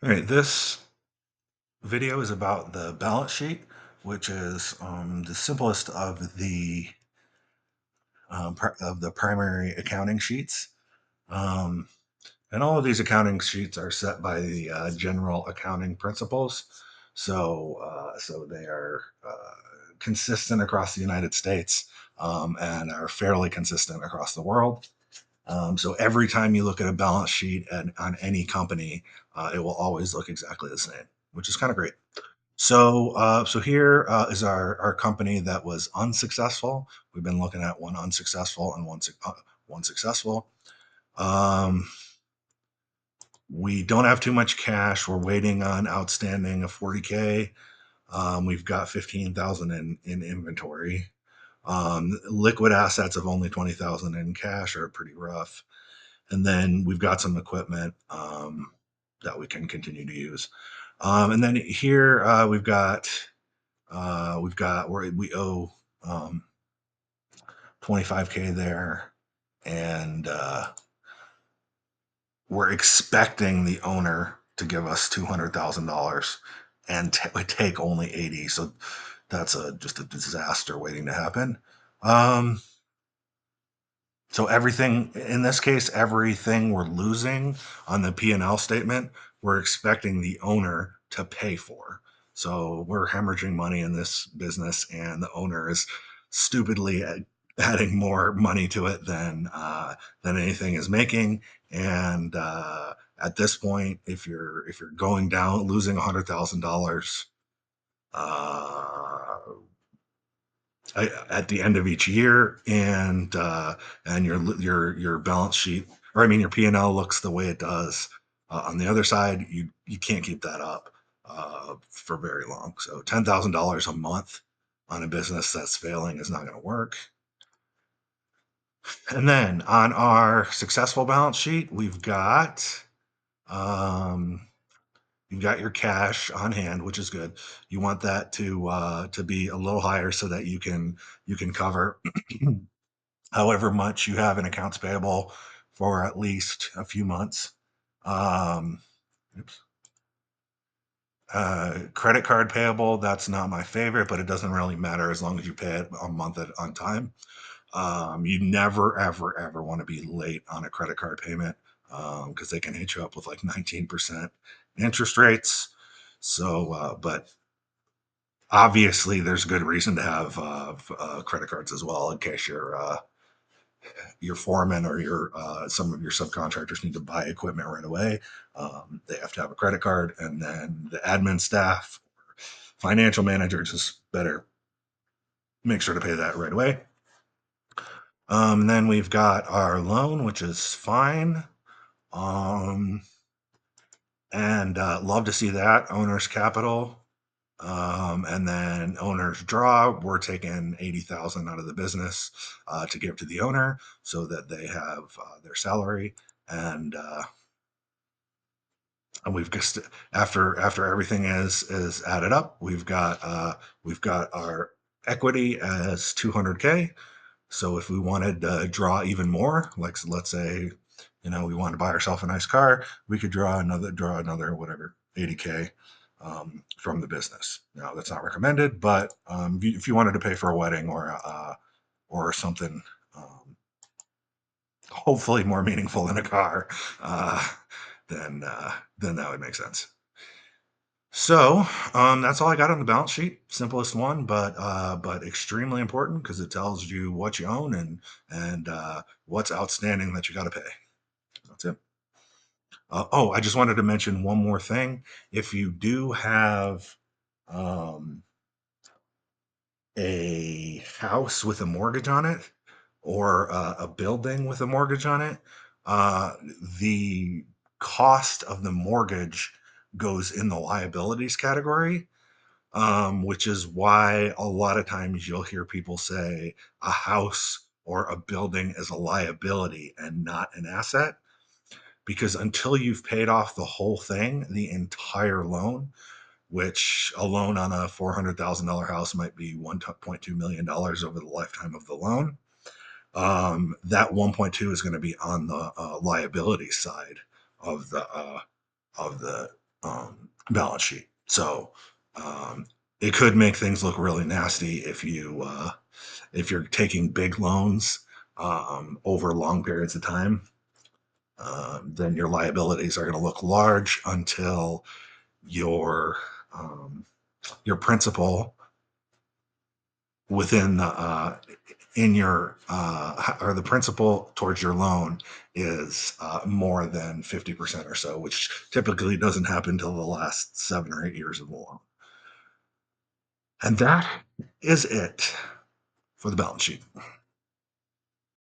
All right, this video is about the balance sheet, which is the simplest of the primary accounting sheets. Um, and all of these accounting sheets are set by the general accounting principles. So they are consistent across the United States and are fairly consistent across the world. So every time you look at a balance sheet on any company, it will always look exactly the same, which is kind of great. So here is our company that was unsuccessful. We've been looking at one unsuccessful and one successful. Um, we don't have too much cash. We're waiting on outstanding of 40K. We've got 15,000 in inventory. Liquid assets of only 20,000 in cash are pretty rough. And then we've got some equipment that we can continue to use. And then here we owe 25K there, and we're expecting the owner to give us $200,000 and take only 80. So that's just a disaster waiting to happen. Um, So everything in this case, everything we're losing on the P&L statement, we're expecting the owner to pay for. So we're hemorrhaging money in this business, and the owner is stupidly adding more money to it than anything is making. And at this point, if you're going down losing $100,000 uh, at the end of each year, and your balance sheet, or I mean your P&L looks the way it does. On the other side, you can't keep that up for very long. So $10,000 a month on a business that's failing is not going to work. And then on our successful balance sheet, um, you've got your cash on hand, which is good. You want that to be a little higher so that you can cover however much you have in accounts payable for at least a few months. Um, oops. Credit card payable, that's not my favorite, but it doesn't really matter as long as you pay it a month on time. You never, ever, ever want to be late on a credit card payment because they can hit you up with like 19% interest rates. But obviously, there's good reason to have credit cards as well in case your foreman or your some of your subcontractors need to buy equipment right away. They have to have a credit card, and then the admin staff, financial manager, just better make sure to pay that right away. And then we've got our loan, which is fine. Um, and love to see that owner's capital. And then owner's draw, we're taking 80,000 out of the business to give to the owner so that they have their salary. And we've just after everything is added up, we've got our equity as 200K. So if we wanted to draw even more, like let's say, we want to buy ourselves a nice car, we could draw another whatever 80K from the business. Now that's not recommended, but if you wanted to pay for a wedding or something, um, hopefully more meaningful than a car, uh, then that would make sense. So that's all I got on the balance sheet. Simplest one, but extremely important because it tells you what you own and what's outstanding that you got to pay. That's it. Oh, I just wanted to mention one more thing. If you do have um, a house with a mortgage on it or a building with a mortgage on it, uh, the cost of the mortgage goes in the liabilities category, which is why a lot of times you'll hear people say a house or a building is a liability and not an asset. Because until you've paid off the whole thing, the entire loan, which a loan on a $400,000 house might be $1.2 million dollars over the lifetime of the loan, that 1.2 is going to be on the liability side of the balance sheet. So um, it could make things look really nasty if you're taking big loans over long periods of time. Then your liabilities are going to look large until your um, your principal within the in your or the principal towards your loan is more than 50% or so, which typically doesn't happen until the last 7 or 8 years of the loan. And that is it for the balance sheet.